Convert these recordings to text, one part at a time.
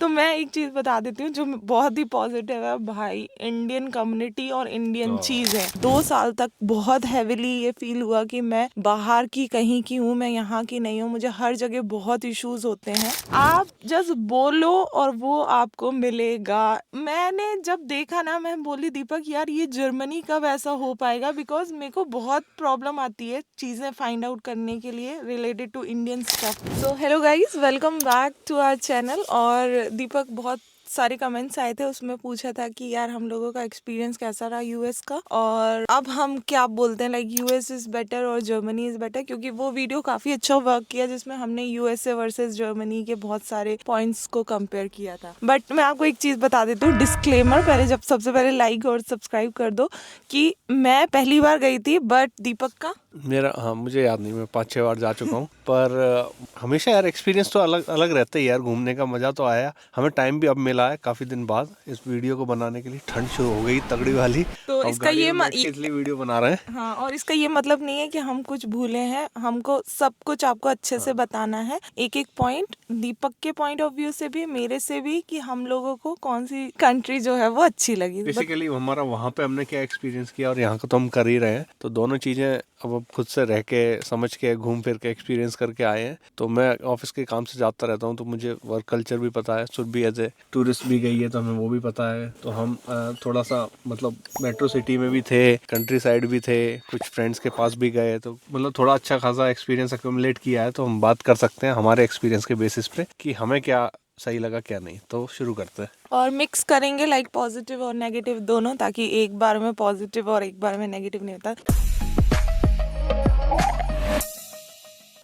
तो मैं एक चीज़ बता देती हूँ जो बहुत ही पॉजिटिव है भाई, इंडियन कम्युनिटी और इंडियन चीज़ें। 2 साल तक बहुत हैविली ये फील हुआ कि मैं बाहर की कहीं की हूँ, मैं यहाँ की नहीं हूँ। मुझे हर जगह बहुत इश्यूज होते हैं, आप जस्ट बोलो और वो आपको मिलेगा। मैंने जब देखा ना, मैं बोली दीपक यार ये जर्मनी कब ऐसा हो पाएगा, बिकॉज मेरे को बहुत प्रॉब्लम आती है चीज़ें फाइंड आउट करने के लिए related to Indian stuff. So hello guys, welcome back to our channel. और दीपक बहुत सारे कमेंट्स आए थे, उसमें पूछा था कि यार हम लोगों का एक्सपीरियंस कैसा रहा यूएस का, और अब हम क्या बोलते हैं लाइक यूएस इज बेटर और जर्मनी इज बेटर, क्योंकि वो वीडियो काफी अच्छा वर्क किया जिसमें हमने यूएसए वर्सेस जर्मनी के बहुत सारे पॉइंट्स को कंपेयर किया था। बट मैं आपको एक चीज बता देती हूँ, डिस्क्लेमर, पहले जब सबसे पहले लाइक और सब्सक्राइब कर दो कि मैं पहली बार गई थी, बट दीपक का हाँ, मुझे याद नहीं, मैं 5-6 बार जा चुका हूँ। पर हमेशा यार एक्सपीरियंस तो अलग अलग रहता है यार, घूमने का मजा तो आया। हमें टाइम भी अब मिला है काफी दिन बाद इस वीडियो को बनाने के लिए। ठंड शुरू हो गई तगड़ी वाली, तो अब इसका गाड़ी ये में बैठ के इसलिए वीडियो बना रहे हैं। हाँ, और इसका ये मतलब नहीं है कि हम कुछ भूले हैं, हमको सब कुछ आपको अच्छे से बताना है, एक एक पॉइंट, दीपक के पॉइंट ऑफ व्यू से भी, मेरे से भी, कि हम लोगों को कौन सी कंट्री जो है वो अच्छी लगी। बेसिकली हमारा वहाँ पे हमने क्या एक्सपीरियंस किया और यहाँ का तो हम कर ही रहे हैं, तो दोनों चीजें अब खुद से रह के समझ के घूम फिर के एक्सपीरियंस करके आए हैं। तो मैं ऑफिस के काम से जाता रहता हूँ, तो मुझे वर्क कल्चर भी पता है। सुर भी एज ए टूरिस्ट भी गई है तो हमें वो भी पता है। तो हम थोड़ा सा मतलब मेट्रो सिटी में भी थे, कंट्री साइड भी थे, कुछ फ्रेंड्स के पास भी गए, तो मतलब थोड़ा अच्छा खासा एक्सपीरियंस एक्यूमुलेट किया है। तो हम बात कर सकते हैं हमारे एक्सपीरियंस के बेसिस पे कि हमें क्या सही लगा क्या नहीं। तो शुरू करते हैं और मिक्स करेंगे लाइक पॉजिटिव और नेगेटिव दोनों, ताकि एक बार में पॉजिटिव और एक बार में नेगेटिव नहीं होता।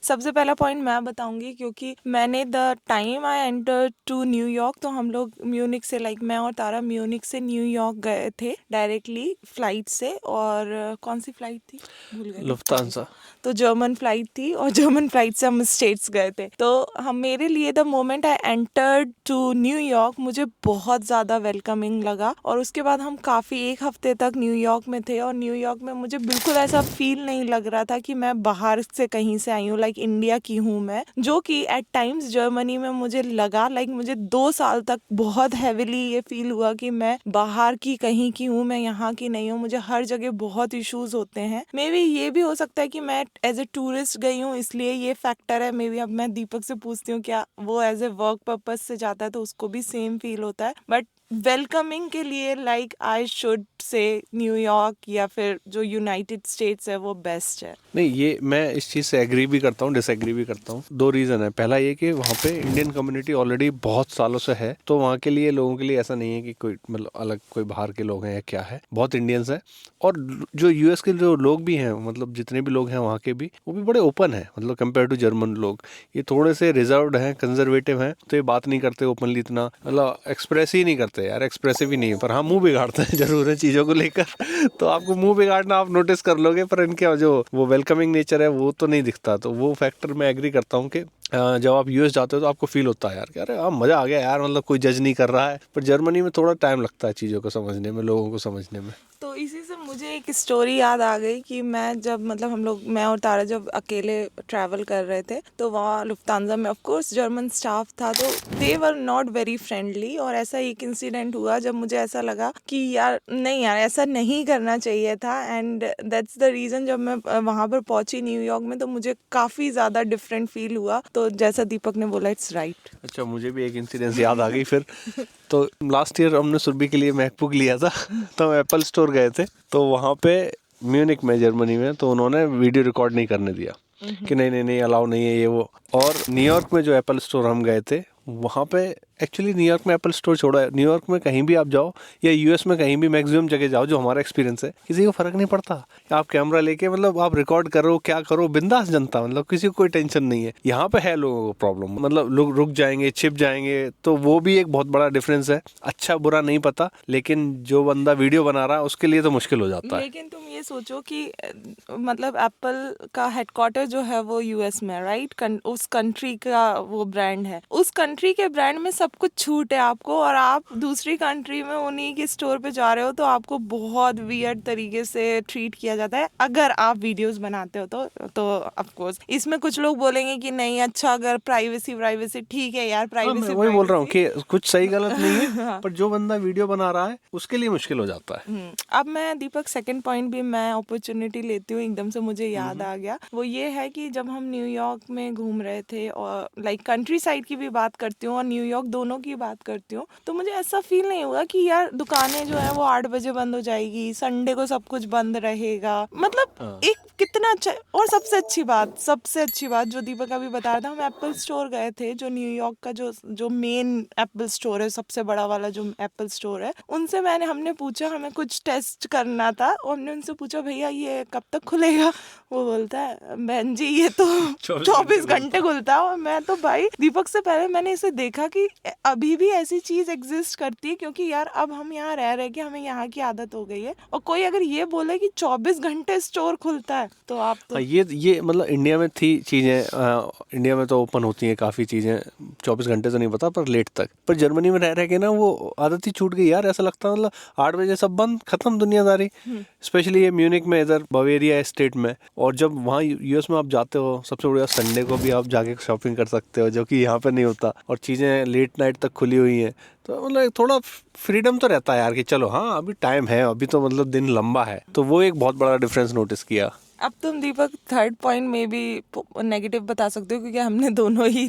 सबसे पहला पॉइंट मैं बताऊंगी, क्योंकि मैंने the time I enter to New York, तो हम लोग म्यूनिक से, लाइक मैं और तारा म्यूनिक से न्यूयॉर्क गए थे डायरेक्टली फ्लाइट से। और कौन सी फ्लाइट थी भूल गए, लुफ्तांसा। तो जर्मन फ्लाइट थी, और जर्मन फ्लाइट से हम स्टेट्स गए थे। तो हम, मेरे लिए the moment I entered to New York, मुझे बहुत ज़्यादा वेलकमिंग लगा। और उसके बाद हम काफ़ी 1 हफ्ते तक न्यूयॉर्क में थे, और न्यूयॉर्क में मुझे बिल्कुल ऐसा फील नहीं लग रहा था कि मैं बाहर से कहीं से आई हूँ, लाइक इंडिया की हूँ मैं, जो कि एट टाइम्स जर्मनी में मुझे लगा। लाइक मुझे 2 साल तक बहुत हैविली ये फील हुआ कि मैं बाहर की कहीं की हूँ, मैं यहाँ की नहीं हूँ। मुझे हर जगह बहुत इश्यूज होते हैं। मे बी ये भी हो सकता है कि मैं एज ए टूरिस्ट गई हूँ, इसलिए ये फैक्टर है। मे बी अब मैं दीपक से पूछती हूँ क्या वो एज ए वर्क पर्पज से जाता है तो उसको भी सेम फील होता है। बट वेलकमिंग के लिए like I should say New York या फिर जो यूनाइटेड स्टेट्स है वो बेस्ट है। नहीं, ये मैं इस चीज़ से एग्री भी करता हूँ, डिसएग्री भी करता हूँ। 2 रीज़न है। पहला ये कि वहाँ पे इंडियन कम्युनिटी ऑलरेडी बहुत सालों से है, तो वहाँ के लिए लोगों के लिए ऐसा नहीं है कि कोई मतलब अलग कोई बाहर के लोग हैं या क्या है, बहुत इंडियंस हैं। और जो यूएस के जो लोग भी हैं, मतलब जितने भी लोग हैं वहाँ के भी, वो भी बड़े ओपन है, मतलब कंपेयर टू जर्मन लोग। ये थोड़े से रिजर्व्ड हैं, कंजर्वेटिव हैं, तो ये बात नहीं करते ओपनली इतना, मतलब एक्सप्रेस ही नहीं करते यार, एक्सप्रेसिव ही नहीं है। पर हाँ, मुंह बिगाड़ते हैं जरूर है चीज़ों को लेकर तो आपको मुंह बिगाड़ना आप नोटिस कर लोगे, पर इनके जो वो वेलकमिंग नेचर है वो तो नहीं दिखता। तो वो फैक्टर मैं एग्री करता हूँ कि जब आप यूएस जाते हो तो आपको फील होता है यार कि अरे हाँ मज़ा आ गया यार, मतलब कोई जज नहीं कर रहा है। पर जर्मनी में थोड़ा टाइम लगता है चीज़ों को समझने में, लोगों को समझने में। तो इसी से मुझे एक स्टोरी याद आ गई कि मैं जब, मतलब हम लोग, मैं और तारा जब अकेले ट्रैवल कर रहे थे, तो वहाँ लुफ्तांजा में ऑफ कोर्स जर्मन स्टाफ था, तो दे वर नॉट वेरी फ्रेंडली। और ऐसा एक इंसिडेंट हुआ जब मुझे ऐसा लगा कि यार नहीं यार, ऐसा नहीं करना चाहिए था। एंड दैट्स द रीज़न, जब मैं वहाँ पर पहुंची न्यूयॉर्क में, तो मुझे काफ़ी ज़्यादा डिफरेंट फील हुआ। तो जैसा दीपक ने बोला, इट्स राइट। अच्छा, मुझे भी एक इंसिडेंस याद आ गई फिर। तो लास्ट ईयर हमने सुरभि के लिए मैकबुक लिया था तो हम एप्पल स्टोर गए थे, तो वहाँ पे म्यूनिक में, जर्मनी में, तो उन्होंने वीडियो रिकॉर्ड नहीं करने दिया कि नहीं नहीं नहीं अलाउ नहीं है ये वो। और न्यूयॉर्क में जो एप्पल स्टोर हम गए थे, वहाँ पे एक्चुअली न्यूयॉर्क में एप्पल स्टोर छोड़ा है, न्यूयॉर्क में कहीं भी आप जाओ या यूएस में कहीं भी मैक्सिमम जगह जाओ, जो हमारा एक्सपीरियंस है, किसी को फर्क नहीं पड़ता। आप कैमरा लेके मतलब आप रिकॉर्ड करो, क्या करो, बिंदास जनता, मतलब किसी को कोई टेंशन नहीं है। यहाँ पे है लोगों को प्रॉब्लम, मतलब लोग रुक जाएंगे, छिप जाएंगे, तो वो भी एक बहुत बड़ा डिफरेंस है। अच्छा बुरा नहीं पता, लेकिन जो बंदा वीडियो बना रहा है उसके लिए तो मुश्किल हो जाता है। लेकिन तुम ये सोचो कि मतलब एप्पल का हेडक्वार्टर जो है वो यूएस में, राइट, उस कंट्री का वो ब्रांड है, उस कंट्री के ब्रांड में सब सब कुछ छूट है आपको, और आप दूसरी कंट्री में उन्हीं के स्टोर पे जा रहे हो तो आपको बहुत वियर्ड तरीके से ट्रीट किया जाता है अगर आप वीडियोस बनाते हो तो ऑफ कोर्स इसमें कुछ लोग बोलेंगे कि नहीं अच्छा, अगर प्राइवेसी ठीक है यार, हाँ, मैं प्राइवेसी वही बोल रहा हूँ कि कुछ सही गलत नहीं है, हाँ। पर जो बंदा वीडियो बना रहा है उसके लिए मुश्किल हो जाता है। अब मैं दीपक सेकंड पॉइंट भी मैं अपॉर्चुनिटी लेती हूँ, एकदम से मुझे याद आ गया। वो ये है कि जब हम न्यूयॉर्क में घूम रहे थे, और लाइक कंट्री साइड की भी बात करती हूँ और न्यूयॉर्क दोनों की बात करती हूँ, तो मुझे ऐसा फील नहीं हुआ कि यार दुकानें जो है वो 8 बजे बंद हो जाएगी, संडे को सब कुछ बंद रहेगा। मतलब हाँ। एक कितना अच्छा। और सबसे अच्छी बात जो दीपक अभी बता रहा था, हम एप्पल स्टोर गए थे, जो न्यूयॉर्क का जो मेन एप्पल स्टोर है, सबसे बड़ा वाला जो एप्पल स्टोर है, उनसे हमने पूछा, हमें कुछ टेस्ट करना था, और हमने उनसे पूछा भैया ये कब तक खुलेगा। वो बोलता है बहन जी ये तो 24 घंटे खुलता है। और मैं तो भाई दीपक से पहले मैंने इसे देखा कि अभी भी ऐसी चीज एग्जिस्ट करती है, क्योंकि यार अब हम यहाँ रह रहे कि हमें यहाँ की आदत हो गई है, और कोई अगर ये बोले कि 24 घंटे स्टोर खुलता है तो आप तो हाँ, ये मतलब इंडिया में थी चीज़ें, इंडिया में तो ओपन होती हैं काफ़ी चीज़ें 24 घंटे तो नहीं पता, पर लेट तक। पर जर्मनी में रह के ना वो आदत ही छूट गई यार, ऐसा लगता है मतलब 8 बजे सब बंद, खत्म दुनियादारी। स्पेशली ये म्यूनिक में, इधर बवेरिया स्टेट में। और जब वहाँ यूएस में आप जाते हो, सबसे बढ़िया संडे को भी आप जाके शॉपिंग कर सकते हो, जो कि यहाँ पे नहीं होता, और चीज़ें लेट नाइट तक खुली हुई हैं। तो मतलब थोड़ा फ्रीडम तो रहता है यार कि चलो हाँ अभी टाइम है, अभी तो मतलब दिन लंबा है। तो वो एक बहुत बड़ा डिफरेंस नोटिस किया। अब तुम दीपक थर्ड पॉइंट में भी नेगेटिव बता सकते हो, क्योंकि हमने दोनों ही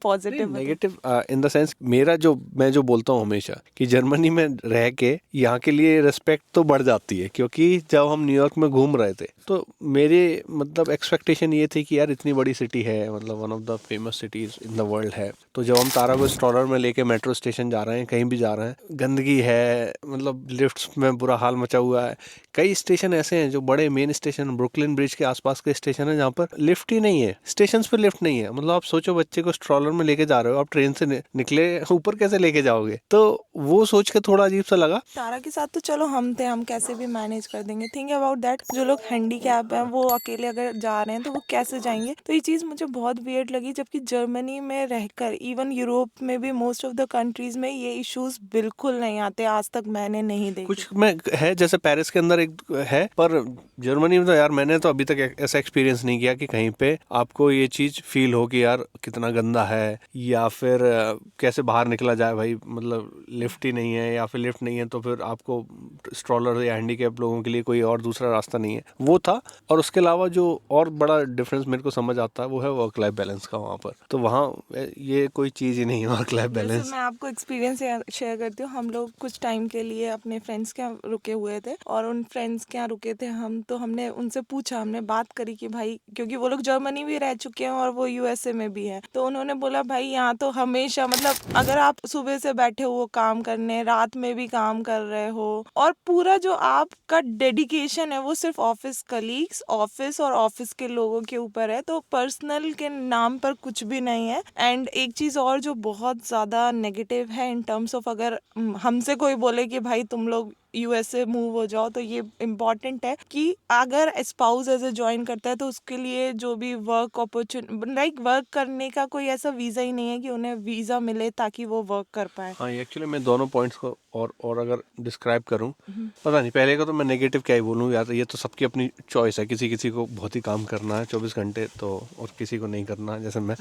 positive negative in the sense, मैं जो बोलता हूँ हमेशा कि जर्मनी में रह के यहाँ के लिए रिस्पेक्ट तो बढ़ जाती है, क्योंकि जब हम न्यूयॉर्क में घूम रहे थे तो मेरे मतलब एक्सपेक्टेशन ये थी कि यार इतनी बड़ी सिटी है, मतलब one of the famous cities in the world है। तो जब हम तारागो स्ट्रॉलर में लेके मेट्रो स्टेशन जा रहे हैं, कहीं भी जा रहे हैं, गंदगी है, मतलब लिफ्ट्स में बुरा हाल मचा हुआ है। कई स्टेशन ऐसे हैं जो बड़े मेन स्टेशन, ब्रुकलिन ब्रिज के आसपास के स्टेशन है, जहाँ पर लिफ्ट ही नहीं है, स्टेशन पे लिफ्ट नहीं है। मतलब आप सोचो बच्चे को स्ट्रॉलर में लेके जा रहे हो, आप ट्रेन से निकले, ऊपर कैसे लेके जाओगे? तो वो सोच के थोड़ा अजीब सा लगा। तारा के साथ तो चलो हम थे, हम कैसे भी मैनेज कर देंगे। थिंक अबाउट दैट, जो लोग हैंडीकैप हैं वो अकेले अगर जा रहे हैं तो वो कैसे जाएंगे। तो ये चीज़ मुझे बहुत वियर्ड लगी, जबकि जर्मनी में रहकर, इवन यूरोप में भी मोस्ट ऑफ द कंट्रीज में ये इश्यूज बिल्कुल नहीं आते, आज तक मैंने नहीं देखे। कुछ में है, जैसे पेरिस के अंदर एक है, पर जर्मनी में तो यार मैंने तो अभी तक ऐसा एक्सपीरियंस नहीं किया कि कहीं पे आपको ये चीज फील हो कि यार कितना गंदा है, या फिर कैसे बाहर निकला जाए भाई, मतलब लिफ्ट ही नहीं है, या फिर लिफ्ट नहीं है तो फिर आपको स्ट्रॉलर या हैंडीकैप लोगों के लिए कोई और दूसरा रास्ता नहीं है, वो था। और उसके अलावा जो और बड़ा डिफरेंस मेरे को समझ आता है वो है वर्क लाइफ बैलेंस का। वहाँ पर तो वहाँ ये कोई चीज़ ही नहीं है वर्क लाइफ बैलेंस। मैं आपको एक्सपीरियंस शेयर करती हूँ। हम लोग कुछ टाइम के लिए अपने फ्रेंड्स के यहाँ रुके हुए थे, और उन फ्रेंड्स के यहाँ रुके थे हम, तो हमने उनसे पूछा, हमने बात करी कि भाई, क्योंकि वो लोग जर्मनी भी रह चुके हैं और वो यूएसए में भी है, तो उन्होंने बोला भाई यहाँ तो हमेशा, मतलब अगर आप सुबह से बैठे हो काम करने, रात में भी काम कर रहे हो, और पूरा जो आपका डेडिकेशन है वो सिर्फ ऑफिस कलीग्स, ऑफिस और ऑफिस के लोगों के ऊपर है, तो पर्सनल के नाम पर कुछ भी नहीं है। एंड एक चीज और जो बहुत ज्यादा नेगेटिव है इन टर्म्स ऑफ, अगर हमसे कोई बोले कि भाई तुम लोग यूएसए मूव हो जाओ, तो ये इम्पॉर्टेंट है कि अगर स्पाउस एज ए ज्वाइन करता है तो उसके लिए जो भी वर्क अपॉर्चुनिटी, लाइक वर्क करने का कोई ऐसा वीजा ही नहीं है कि उन्हें वीजा मिले ताकि वो वर्क कर पाए। हाँ, एक्चुअली मैं दोनों पॉइंट्स को और अगर डिस्क्राइब करूं, पता नहीं, पहले का तो मैं नेगेटिव क्या ही बोलूं यार, ये तो सबकी अपनी चॉइस है, किसी को बहुत ही काम करना है 24 घंटे तो, और किसी को नहीं करना, जैसे मैं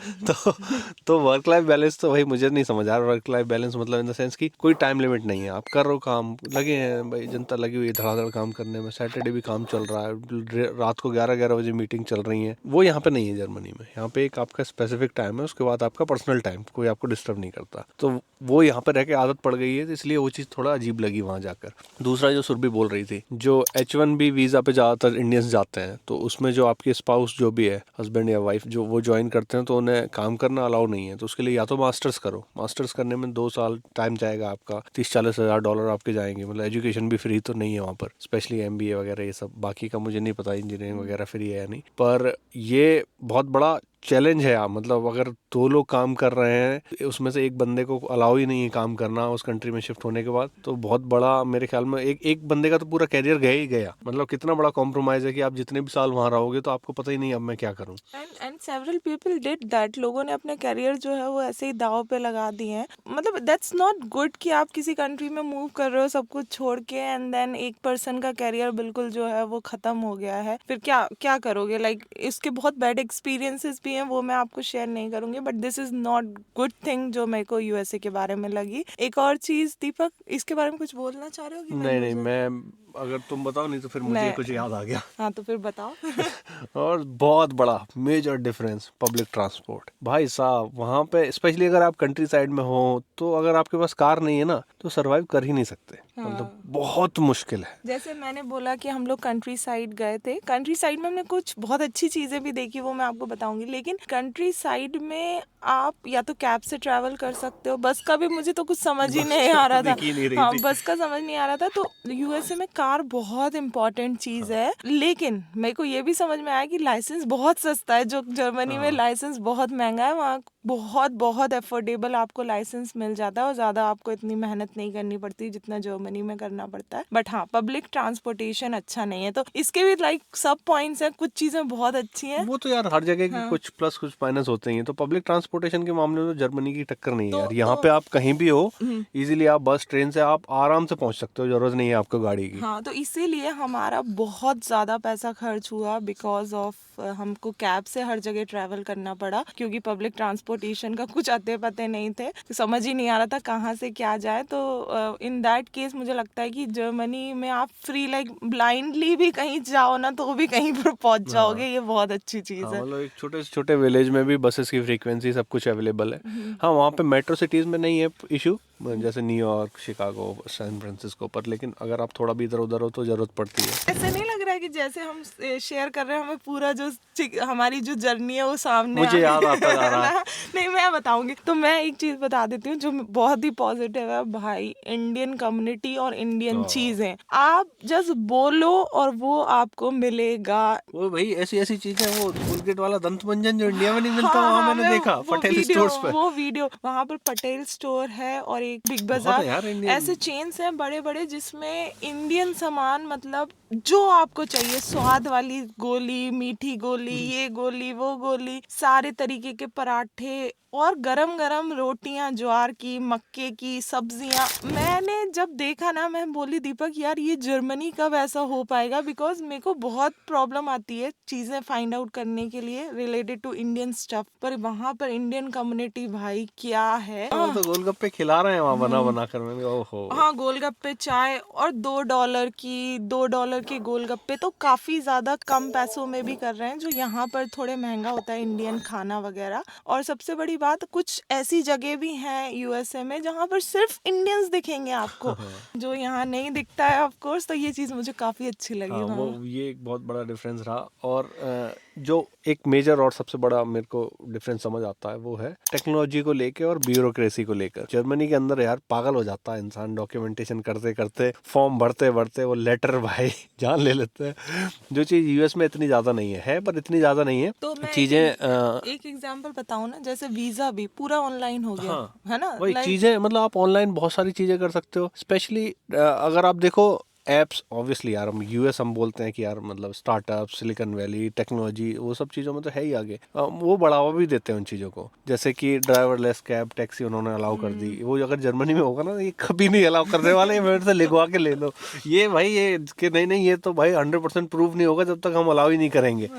तो वर्क लाइफ बैलेंस तो भाई मुझे नहीं समझ आ रहा। वर्क लाइफ बैलेंस मतलब इन द सेंस कि कोई टाइम लिमिट नहीं है, आप कर रहे हो काम, लगे हैं भाई, जनता लगी हुई है धड़ाधड़ काम करने में, सैटरडे भी काम चल रहा है, रात को 11-11 बजे मीटिंग चल रही है। वो यहाँ पे नहीं है जर्मनी में। यहाँ पे एक आपका स्पेसिफिक टाइम है, उसके बाद आपका पर्सनल टाइम, कोई आपको डिस्टर्ब नहीं करता। तो वो यहाँ पे रह के आदत पड़ गई है, तो इसलिए वो चीज़ थोड़ा अजीब लगी वहाँ जाकर। दूसरा जो सुरभि बोल रही थी, जो H1B वीज़ा पे ज़्यादातर इंडियंस जाते हैं, तो उसमें जो आपके स्पाउस जो भी है, हस्बैंड या वाइफ, जो वो ज्वाइन करते हैं, तो उन्हें काम करना अलाउ नहीं है। तो उसके लिए या तो मास्टर्स करो, मास्टर्स करने में 2 साल टाइम जाएगा आपका, 30-40 हज़ार डॉलर आपके जाएंगे। मतलब एजुकेशन भी फ्री तो नहीं है वहाँ पर, स्पेशली MBA वगैरह ये सब, बाकी का मुझे नहीं पता इंजीनियरिंग वगैरह फ्री है या नहीं, पर ये बहुत बड़ा चैलेंज है। मतलब अगर 2 लोग काम कर रहे हैं, उसमें से एक बंदे को अलाउ ही नहीं है काम करना उस कंट्री में शिफ्ट होने के बाद, तो बहुत बड़ा मेरे ख्याल में एक बंदे का तो पूरा कैरियर गया ही गया। मतलब कितना बड़ा कॉम्प्रोमाइज है कि आप जितने भी साल वहां रहोगे तो आपको पता ही नहीं अब मैं क्या करूं। And several people did that. लोगों ने अपने करियर जो है वो ऐसे ही दाव पे लगा दिए हैं। मतलब दैट्स नॉट गुड कि आप किसी कंट्री में मूव कर रहे हो सब कुछ छोड़ के, एंड देन एक पर्सन का करियर बिल्कुल जो है वो खत्म हो गया है, फिर क्या क्या करोगे। लाइक इसके बहुत बैड एक्सपीरियंसेस भी हैं, वो मैं आपको शेयर नहीं करूंगी, but this is not good thing जो मेरे को यूएसए के बारे में लगी। एक और चीज दीपक, इसके बारे में कुछ बोलना चाह रहे हो कि नहीं, मैं अगर तुम बताओ, नहीं तो फिर मुझे कुछ याद आ गया। हाँ तो फिर बताओ। और बहुत बड़ा मेजर डिफरेंस पब्लिक ट्रांसपोर्ट। भाई साहब वहाँ पे स्पेशली अगर आप कंट्री साइड में हो, तो अगर आपके पास कार नहीं है ना तो सरवाइव कर ही नहीं सकते। मतलब बहुत मुश्किल है। जैसे मैंने बोला कि हम लोग कंट्री साइड गए थे, कंट्री साइड में हमने कुछ बहुत अच्छी चीजें भी देखी, वो मैं आपको बताऊंगी। लेकिन कंट्री साइड में आप या तो कैब से ट्रैवल कर सकते हो, बस का भी मुझे तो कुछ समझ ही नहीं आ रहा था। हाँ, बस का समझ नहीं आ रहा था। तो यूएसए में कार बहुत इंपॉर्टेंट चीज है, लेकिन मेरे को ये भी समझ में आया कि लाइसेंस बहुत सस्ता है। जो जर्मनी में लाइसेंस बहुत महंगा है, वहाँ बहुत बहुत अफोर्डेबल आपको लाइसेंस मिल जाता है और ज्यादा आपको इतनी मेहनत नहीं करनी पड़ती जितना जर्मनी में करना पड़ता है। बट हाँ, पब्लिक ट्रांसपोर्टेशन अच्छा नहीं है। तो इसके भी लाइक सब पॉइंट्स हैं, कुछ चीजें बहुत अच्छी हैं। वो तो यार हर जगह की कुछ प्लस कुछ माइनस होते ही हैं। तो पब्लिक ट्रांसपोर्टेशन के मामले में तो जर्मनी की टक्कर नहीं है यार। यहाँ पे आप कहीं भी हो, इजीली आप बस ट्रेन से आप आराम से पहुंच सकते हो, जरूरत नहीं है आपको गाड़ी की। हाँ, तो इसीलिए हमारा बहुत ज्यादा पैसा खर्च हुआ बिकॉज ऑफ हमको कैब से हर जगह ट्रैवल करना पड़ा, क्योंकि पब्लिक ट्रांसपोर्टेशन का कुछ अते पते नहीं थे, तो समझ ही नहीं आ रहा था कहाँ से क्या जाए। तो इन दैट केस मुझे लगता है कि जर्मनी में आप फ्री लाइक ब्लाइंडली भी कहीं जाओ ना तो भी कहीं पर पहुंच जाओगे। ये बहुत अच्छी चीज है। मतलब एक छोटे से छोटे विलेज में भी बसेस की फ्रीक्वेंसी सब कुछ अवेलेबल है। हाँ, वहाँ पे मेट्रो सिटीज में नहीं है इशू, जैसे न्यूयॉर्क, शिकागो, सैन फ्रांसिस्को पर, लेकिन अगर आप थोड़ा भी इधर उधर हो तो जरूरत पड़ती है। ऐसे नहीं लग रहा है कि जैसे हम शेयर कर रहे हैं, हमें पूरा जो हमारी जो जर्नी है वो सामने मुझे याद आता जा रहा है। नहीं, मैं बताऊंगी। तो मैं एक चीज बता देती हूँ जो बहुत ही पॉजिटिव है भाई, इंडियन कम्युनिटी और इंडियन चीजें। आप जस्ट बोलो और वो आपको मिलेगा। वो भाई ऐसी ऐसी चीजें, वो कोलगेट वाला दंत मंजन जो इंडिया में नहीं मिलता, हाँ, वहाँ मैंने देखा पटेल स्टोर्स पे। वो वीडियो वहाँ पर पटेल स्टोर है और एक बिग बहुत है यार बाजार, इंडियन। ऐसे चेन्स हैं बड़े बड़े जिसमें इंडियन सामान, मतलब जो आपको चाहिए, स्वाद वाली गोली, मीठी गोली, ये गोली, वो गोली, सारे तरीके के पराठे और गरम गरम रोटियां, ज्वार की, मक्के की, सब्जियां। मैंने जब देखा ना, मैं बोली दीपक यार ये जर्मनी कब ऐसा हो पाएगा, बिकॉज मेरे को बहुत प्रॉब्लम आती है चीजें फाइंड आउट करने के लिए रिलेटेड टू इंडियन स्टफ, पर वहाँ पर इंडियन कम्युनिटी भाई क्या है। वो तो गोलगप्पे खिला रहे हैं वहाँ बना बना कर। मैंने कहा ओहो। हाँ, गोलगप्पे, चाय और $2 के गोलगप्पे तो काफी ज्यादा कम पैसों में भी कर रहे हैं, जो यहाँ पर थोड़े महंगा होता है इंडियन खाना वगैरह। और सबसे बड़ी बात, कुछ ऐसी जगह भी हैं यूएसए में जहाँ पर सिर्फ इंडियंस दिखेंगे आपको, जो यहाँ नहीं दिखता है ऑफ कोर्स। तो ये चीज मुझे काफी अच्छी लगी। हाँ, वो ये एक बहुत बड़ा डिफरेंस रहा। और जो एक मेजर और सबसे बड़ा मेरे को डिफरेंस समझ आता है वो है टेक्नोलॉजी को लेके और ब्यूरोक्रेसी को लेकर। जर्मनी के अंदर यार पागल हो जाता है इंसान, डॉक्यूमेंटेशन करते करते, फॉर्म भरते भरते वो लेटर भाई जान ले लेते हैं, जो चीज यूएस में इतनी ज्यादा नहीं है पर इतनी ज्यादा नहीं है। तो मैं चीजें एक एग्जांपल बताऊं ना, जैसे वीजा भी पूरा ऑनलाइन हो गया। हाँ, है ना, वही चीजें, मतलब आप ऑनलाइन बहुत सारी चीजें कर सकते हो। स्पेशली अगर आप देखो एप्स, ऑब्वियसली यार हम यूएस हम बोलते हैं कि यार मतलब स्टार्टअप, सिलिकॉन वैली, टेक्नोलॉजी, वो सब चीज़ों में तो है ही आगे। वो बढ़ावा भी देते हैं उन चीज़ों को, जैसे कि ड्राइवरलेस कैब, टैक्सी उन्होंने अलाउ कर दी। वो अगर जर्मनी में होगा ना, ये कभी नहीं अलाउ करने वाले, मेरे से लिखवा के ले लो ये भाई, ये कि नहीं ये तो भाई 100% प्रूव नहीं होगा जब तक हम अलाउ ही नहीं करेंगे।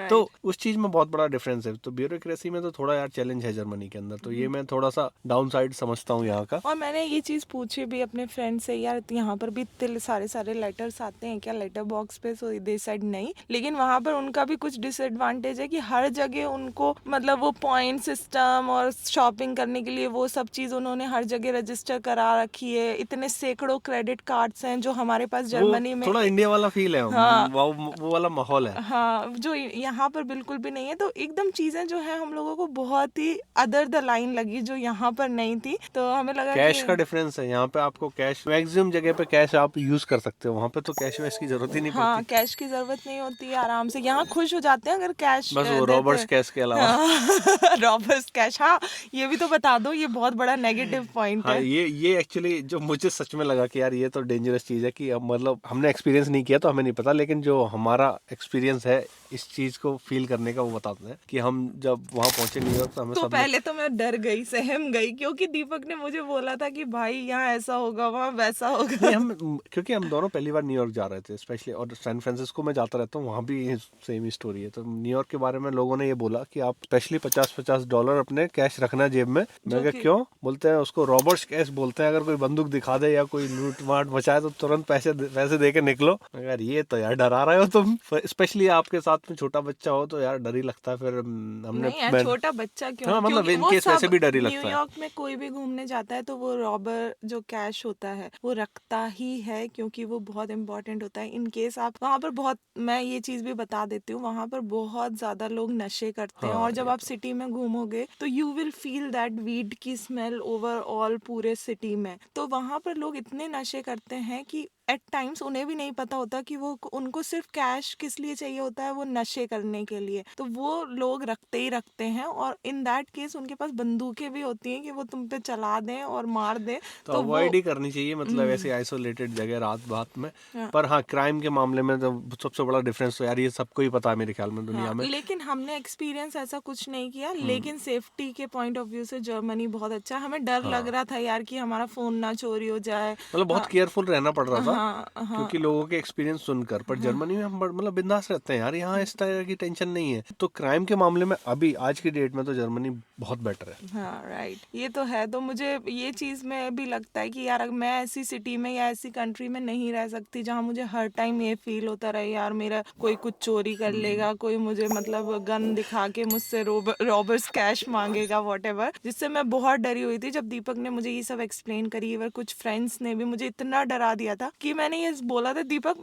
तो उस चीज़ में बहुत बड़ा डिफरेंस है। तो ब्यूरोक्रेसी में तो थोड़ा यार चैलेंज है जर्मनी के अंदर, तो ये मैं थोड़ा सा डाउन साइड समझता हूँ यहाँ का। और मैंने ये चीज पूछी भी अपने फ्रेंड से, यार यहाँ पर भी इतने सारे लेटर्स आते हैं क्या लेटर बॉक्स पे? सो दे सेड नहीं, लेकिन वहाँ पर उनका भी कुछ डिसएडवांटेज है कि हर जगह उनको मतलब वो पॉइंट सिस्टम और शॉपिंग करने के लिए वो सब चीज उन्होंने हर जगह रजिस्टर करा रखी है। इतने सैकड़ों क्रेडिट कार्ड्स हैं जो हमारे पास जर्मनी में, थोड़ा इंडिया वाला फील है। हाँ, वो वाला माहौल है। हाँ, जो यहाँ यहाँ पर बिल्कुल भी नहीं है। तो एकदम चीजें जो है हम लोगों को बहुत ही अदर द लाइन लगी जो यहाँ पर नहीं थी, तो हमें लगा कैश कि का डिफरेंस है, यहाँ पे आपको कैश मैक्सिमम जगह पे कैश आप यूज कर सकते हो, वहाँ पे तो कैश वैश की जरूरत ही नहीं हाँ, पड़ती। कैश की जरूरत नहीं होती है, आराम से यहाँ खुश हो जाते हैं अगर कैश बस वो देते रॉबर्ट्स हैं। कैश के अलावा। हाँ, रॉबर्स कैश, हाँ ये भी तो बता दो, ये बहुत बड़ा नेगेटिव पॉइंट हाँ, है। ये एक्चुअली जो मुझे सच में लगा कि यार ये तो डेंजरस चीज है कि अब मतलब हमने एक्सपीरियंस नहीं किया तो हमें नहीं पता, लेकिन जो हमारा एक्सपीरियंस है इस चीज को फील करने का वो बताते हैं कि हम जब वहाँ पहुंचे न्यूयॉर्क तो हमें तो सबने पहले तो मैं डर गई, सहम गई, क्योंकि दीपक ने मुझे बोला था कि भाई यहाँ ऐसा होगा, वहाँ वैसा होगा। नहीं हम क्योंकि हम दोनों पहली बार न्यूयॉर्क जा रहे थे स्पेशली, और सैन फ्रांसिस्को में जाता रहता हूँ, वहाँ भी सेम ही स्टोरी है। तो न्यूयॉर्क के बारे में लोगों ने ये बोला कि आप स्पेशली $50 अपने कैश रखना जेब में। मैं जो कहा कि क्यों? बोलते हैं उसको रॉबर्ट्स कैश बोलते हैं, अगर कोई बंदूक दिखा दे या कोई लूट मार मचाए तो तुरंत पैसे दे के निकलो। मैं कहा, यार ये तो यार डरा रहे हो तुम, स्पेशली आपके साथ में छोटा बच्चा हो तो यार डर ही लगता है। फिर हमने नहीं यार, छोटा बच्चा क्यों, हाँ मतलब क्योंकि इन वो केस वैसे सब भी डर ही लगता है। न्यूयॉर्क में कोई भी घूमने जाता है तो वो रॉबर जो कैश होता है वो रखता ही है, क्योंकि वो बहुत इंपॉर्टेंट होता है। इन केस आप वहाँ पर बहुत, मैं ये चीज भी बता देती हूँ, वहाँ पर बहुत ज्यादा लोग नशे करते हैं, हाँ और जब ये आप सिटी में घूमोगे तो you will feel that weed की स्मेल ओवरऑल पूरे सिटी में। तो वहाँ पर लोग इतने नशे करते हैं कि एट टाइम्स उन्हें भी नहीं पता होता कि वो, उनको सिर्फ कैश किस लिए चाहिए होता है, वो नशे करने के लिए। तो वो लोग रखते ही रखते हैं, और इन दैट केस उनके पास बंदूकें भी होती हैं कि वो तुम पे चला दें और मार दें। तो तो वो अवॉइड ही करनी चाहिए, मतलब ऐसे आइसोलेटेड जगह रात बात में। हाँ, पर हाँ, क्राइम के मामले में तो सबसे बड़ा डिफरेंस तो यार ये सबको ही पता है मेरे ख्याल में दुनिया हाँ, में। लेकिन हमने एक्सपीरियंस ऐसा कुछ नहीं किया, लेकिन सेफ्टी के पॉइंट ऑफ व्यू से जर्मनी बहुत अच्छा। हमें डर लग हाँ रहा था यार कि हमारा फोन ना चोरी हो जाए। मतलब बहुत हाँ, केयरफुल रहना पड़ रहा था हाँ, हाँ, क्योंकि लोगों के एक्सपीरियंस सुनकर। पर जर्मनी में हम मतलब बिंदास रहते हैं यार, यहाँ इस तरह की टेंशन नहीं है। तो क्राइम के मामले में अभी आज की डेट में तो जर्मनी बहुत बेटर है। हाँ, राइट, ये तो है। तो मुझे ये चीज में भी लगता है कि यार अगर मैं ऐसी सिटी में या ऐसी कंट्री में नहीं रह सकती जहाँ मुझे हर टाइम ये फील होता रहे यार मेरा कोई कुछ चोरी कर लेगा, कोई मुझे मतलब गन दिखा के मुझसे रॉबर्स कैश मांगेगा, वॉटेवर, जिससे मैं बहुत डरी हुई थी। जब दीपक ने मुझे ये सब एक्सप्लेन करी, और कुछ फ्रेंड्स ने भी मुझे इतना डरा दिया था कि मैंने ये बोला था दीपक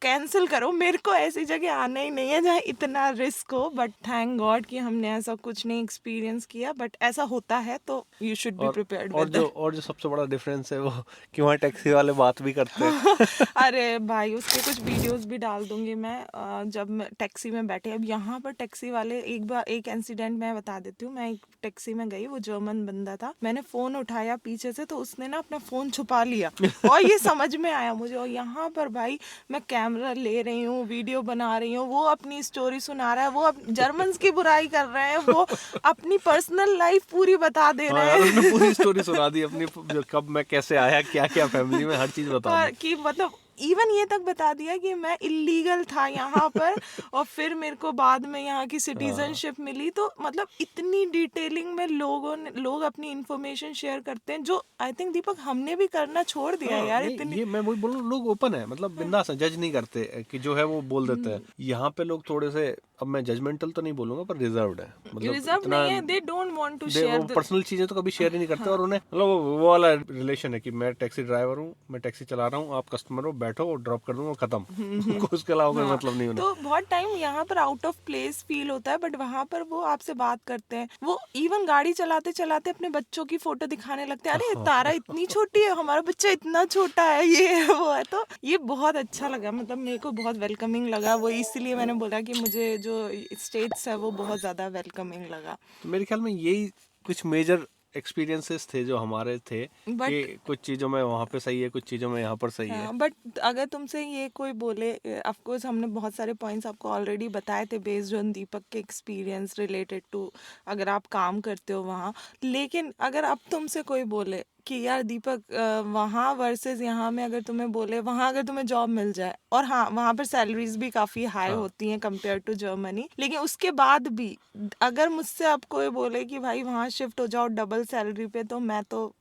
कैंसिल करो, मेरे को ऐसी जगह आना ही नहीं है जहाँ इतना रिस्क हो। बट थैंक गॉड कि हमने ऐसा कुछ नहीं एक्सपीरियंस किया, बट ऐसा होता है तो यू शुड बी प्रिपेयर्ड और विद जो सबसे बड़ा डिफरेंस है वो कि वहाँ टैक्सी वाले बात भी करते हैं। अरे भाई, उसके कुछ वीडियोस भी डाल दूंगी मैं। जब मैं टैक्सी में बैठे, अब यहाँ पर टैक्सी वाले, एक बार एक इंसिडेंट मैं बता देती हूँ। मैं एक टैक्सी में गई, वो जर्मन बंदा था, मैंने फोन उठाया पीछे से तो उसने ना अपना फोन छुपा लिया, और ये समझ में आया मुझे। और यहाँ पर भाई मैं कैमरा ले रही हूँ, वीडियो बना रही हूँ, वो अपनी स्टोरी सुना रहा है, वो जर्मन्स की बुराई कर रहे हैं, वो अपनी पर्सनल लाइफ पूरी बता दे हाँ रहे यार, उन्होंने हैं। पूरी स्टोरी सुना दी अपनी, कब मैं कैसे आया, क्या क्या फैमिली में, हर चीज बता दी। और कि मतलब इवन ये तक बता दिया कि मैं इलीगल था यहाँ पर, और फिर मेरे को बाद में यहाँ की सिटीजनशिप मिली। तो मतलब इतनी डिटेलिंग में लोग अपनी इंफॉर्मेशन शेयर करते हैं, जो आई थिंक दीपक हमने भी करना छोड़ दिया है हाँ यार नहीं, इतनी। ये मैं वही बोल रहा हूँ, लोग ओपन है, मतलब बिंदास है, जज नहीं करते कि जो है वो बोल देते हैं। यहाँ पे लोग थोड़े से, अब मैं जजमेंटल तो नहीं बोलूंगा, पर रिजर्व्ड है, मतलब रिजर्व इतना नहीं है, दे डोंट वांट टू दे वो शेयर द। पर्सनल चीजें तो कभी शेयर ही नहीं करते। और उन्हें मतलब वो वाला रिलेशन है कि मैं टैक्सी ड्राइवर हूँ, मैं टैक्सी चला रहा हूँ, आप कस्टमर हो, बैठो और ड्रॉप कर दूंगा, खत्म। उनको उसके अलावा कोई हाँ, मतलब नहीं उन्हें। तो बहुत टाइम यहाँ पर आउट ऑफ प्लेस फील होता है, बट वहाँ पर वो आपसे बात करते हैं। वो इवन गाड़ी चलाते चलाते अपने बच्चों की फोटो दिखाने लगते हैं, अरे तारा इतनी छोटी है, हमारा बच्चा इतना छोटा है, ये है वो है। तो ये बहुत अच्छा लगा, मतलब मेरे को बहुत वेलकमिंग लगा वो, इसलिए मैंने बोला कि मुझे जो स्टेट्स है वो बहुत ज्यादा वेलकमिंग लगा। तो मेरे ख्याल में यही कुछ मेजर एक्सपीरियंसेस थे जो हमारे थे, कि बट कुछ चीज़ों में वहाँ पे सही है, कुछ चीज़ों में यहाँ पर सही है। हाँ, बट अगर तुमसे ये कोई बोले, ऑफ कोर्स हमने बहुत सारे पॉइंट्स आपको ऑलरेडी बताए थे बेस्ड ऑन दीपक के एक्सपीरियंस रिलेटेड टू अगर आप काम करते हो वहाँ। लेकिन अगर अब तुमसे कोई बोले कि यार दीपक, वहाँ वर्सेस यहाँ में अगर तुम्हें बोले, वहाँ अगर तुम्हें जॉब मिल जाए, और हाँ वहाँ पर सैलरीज भी काफ़ी हाई हाँ होती हैं कंपेयर टू जर्मनी, लेकिन उसके बाद भी अगर मुझसे आप कोई बोले कि भाई वहाँ शिफ्ट हो जाओ डबल सैलरी पे, तो मैं तो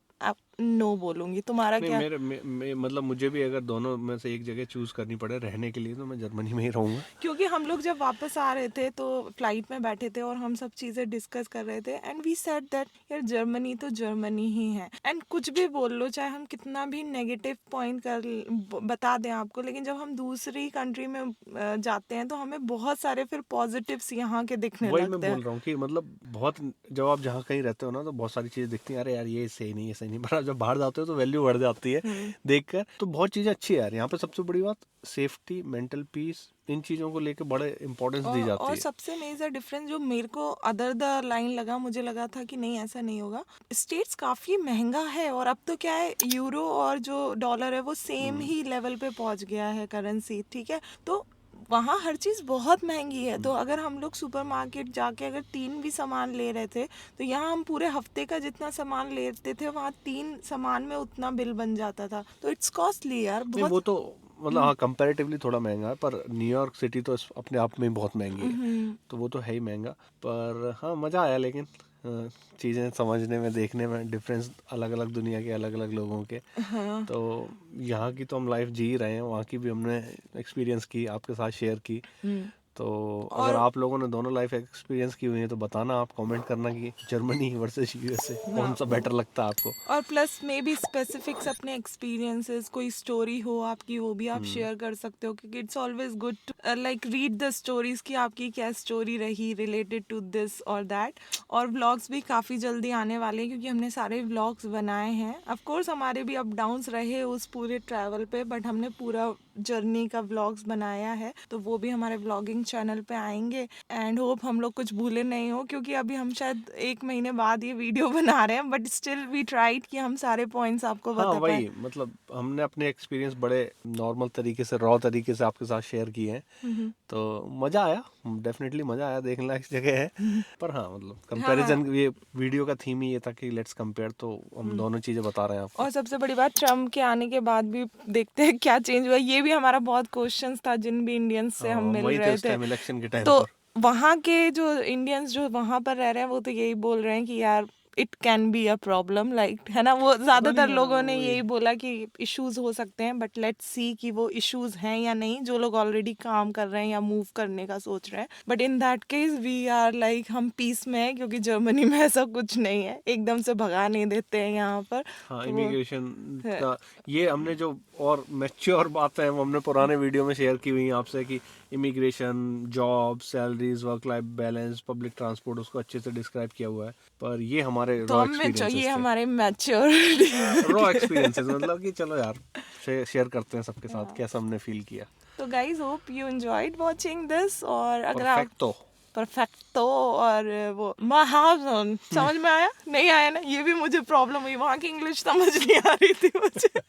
नो बोलूंगी। तुम्हारा नहीं क्या? मतलब मुझे भी अगर दोनों में से एक जगह चूज करनी पड़े रहने के लिए तो मैं जर्मनी में ही रहूंगा। क्योंकि हम लोग जब वापस आ रहे थे तो फ्लाइट में बैठे थे और हम सब चीज़ें डिस्कस कर रहे थे एंड वी सेड दैट यार जर्मनी तो जर्मनी ही है। एंड कुछ भी बोल लो, चाहे हम कितना भी नेगेटिव पॉइंट बता दें आपको, लेकिन जब हम दूसरी कंट्री में जाते हैं तो हमें बहुत सारे फिर पॉजिटिव्स यहाँ के दिखने वही मैं लगते हैं। बोल रहा हूँ कि मतलब बहुत, जब आप जहाँ कहीं रहते हो ना तो बहुत सारी चीजें दिखती हैं, अरे यार ये सही नहीं, ये सही नहीं, पर जब बाहर जाते हो तो वैल्यू बढ़ जाती है देखकर। तो बहुत चीजें अच्छी है यार यहाँ पे। सबसे बड़ी बात सेफ्टी, मेंटल पीस, इन चीजों को लेके बड़े इंपॉर्टेंस दी जाती और है। सबसे मेजर डिफरेंस जो मेरे को अदर द लाइन लगा, मुझे लगा था कि नहीं ऐसा नहीं होगा, स्टेट्स काफ़ी महंगा है और अब तो क्या है यूरो और जो डॉलर है वो सेम ही लेवल पे पहुंच गया है करेंसी, ठीक है। तो वहाँ हर चीज़ बहुत महंगी है। तो अगर हम लोग सुपरमार्केट जाके अगर 3 भी सामान ले रहे थे तो यहाँ हम पूरे हफ्ते का जितना सामान लेते थे वहाँ 3 सामान में उतना बिल बन जाता था। तो इट्स कॉस्टली यार नहीं वो बहुत। तो मतलब हाँ कंपैरेटिवली थोड़ा महंगा है, पर न्यूयॉर्क सिटी तो अपने आप में बहुत महंगी है, तो वो तो है ही महंगा। पर हाँ मज़ा आया, लेकिन चीज़ें समझने में, देखने में, डिफरेंस अलग अलग दुनिया के अलग अलग लोगों के। तो यहाँ की तो हम लाइफ जी ही रहे हैं, वहाँ की भी हमने एक्सपीरियंस की, आपके साथ शेयर की। तो अगर और आप लोगों ने दोनों लाइफ एक्सपीरियंस की हुई है तो बताना, आप कमेंट करना कि जर्मनी वर्सेस यूएसए कौन सा बेटर लगता है आपको। और प्लस मे बी स्पेसिफिक्स अपने एक्सपीरियंसेस, कोई स्टोरी हो आपकी वो भी आप शेयर कर सकते हो, क्योंकि it's always good like read the stories कि आपकी क्या स्टोरी रही रिलेटेड टू दिस और दैट। और व्लॉग्स भी काफ़ी जल्दी आने वाले हैं क्योंकि हमने सारे व्लॉग्स बनाए हैं। ऑफ कोर्स हमारे भी अप डाउन्स रहे उस पूरे ट्रैवल पे, बट हमने पूरा जर्नी का व्लॉग्स बनाया है, तो वो भी हमारे व्लॉगिंग चैनल पे आएंगे। एंड होप हम लोग कुछ भूले नहीं हो, क्योंकि अभी हम शायद 1 महीने बाद ये वीडियो बना रहे हैं, बट स्टिल वी ट्राइड कि हम सारे पॉइंट्स आपको हाँ बता पाए। वही मतलब हमने अपने एक्सपीरियंस बड़े नॉर्मल तरीके से, रॉ तरीके से आपके साथ शेयर किए हैं। तो मज़ा आया, डेफिनेटली मज़ा आया, देखने लायक जगह है। पर हाँ मतलब कंपैरिजन, ये वीडियो का थीम ही ये था कि लेट्स कंपेयर, तो हम दोनों चीज़ें बता रहे हैं आपको। और सबसे बड़ी बात, ट्रम्प के आने के बाद भी देखते हैं क्या चेंज हुआ। ये भी हमारा बहुत क्वेश्चंस था जिन भी इंडियंस से हम मिल वही थे रहे उस थे। टाइम इलेक्शन के टाइम तो पर। वहाँ के जो इंडियंस जो वहाँ पर रह रहे हैं वो तो यही बोल रहे हैं कि यार it can be a problem, like है ना, वो ज़्यादातर लोगों ने यही बोला कि इश्यूज हो सकते हैं, बट लेट्स सी कि वो इश्यूज हैं या नहीं, जो लोग ऑलरेडी काम कर रहे हैं या मूव करने का सोच रहे हैं। But in that case we are like हम पीस में हैं, क्योंकि जर्मनी में ऐसा कुछ नहीं है, एकदम से भगा नहीं देते हैं यहाँ पर। हाँ तो इमिग्रेशन है। का ये हमने जो और मैच्योर बातें हैं वो हमने पुराने वीडियो में शेयर की हुई हैं आपसे, कि immigration, job, salaries, work life balance, public transport, उसको अच्छे से डिस्क्राइब किया हुआ है। पर ये हमारे तो रॉ हमें चाहिए एक्सपीरियंसेस थे, हमारे मैच्योर। रॉ एक्सपीरियंसेस, मतलब कि चलो यार शेयर करते हैं सबके साथ कैसा हमने फील किया। तो guys hope you enjoyed watching this. और अगर आप परफेक्टो। परफेक्टो और वो महाजन समझ में आया नहीं आया ना, ये भी मुझे प्रॉब्लम हुई, वहाँ की इंग्लिश समझ नहीं आ रही थी मुझे।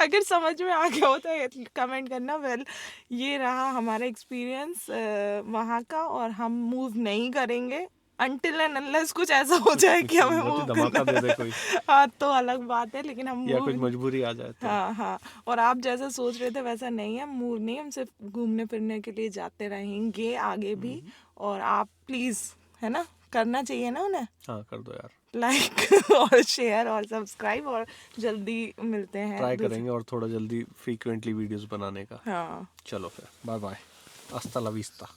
अगर समझ में आ गया हो तो कमेंट करना। वेल ये रहा हमारा एक्सपीरियंस वहाँ का, और हम मूव नहीं करेंगे अनटिल एंड अनलेस कुछ ऐसा हो जाए कि हमें बहुत ही मूव धमाका दे दे करना। कोई, हाँ तो अलग बात है, लेकिन हम या मूव। कुछ मजबूरी आ जाए तो। हाँ हाँ, और आप जैसा सोच रहे थे वैसा नहीं है, मूव नहीं, हम सिर्फ घूमने फिरने के लिए जाते रहेंगे आगे भी। और आप प्लीज़, है ना, करना चाहिए ना उन्हें हाँ कर दो यार, लाइक और शेयर और सब्सक्राइब, और जल्दी मिलते हैं ट्राई करेंगे और थोड़ा जल्दी फ्रीक्वेंटली वीडियोस बनाने का। हाँ चलो फिर बाय बाय, हस्ता ला विस्ता।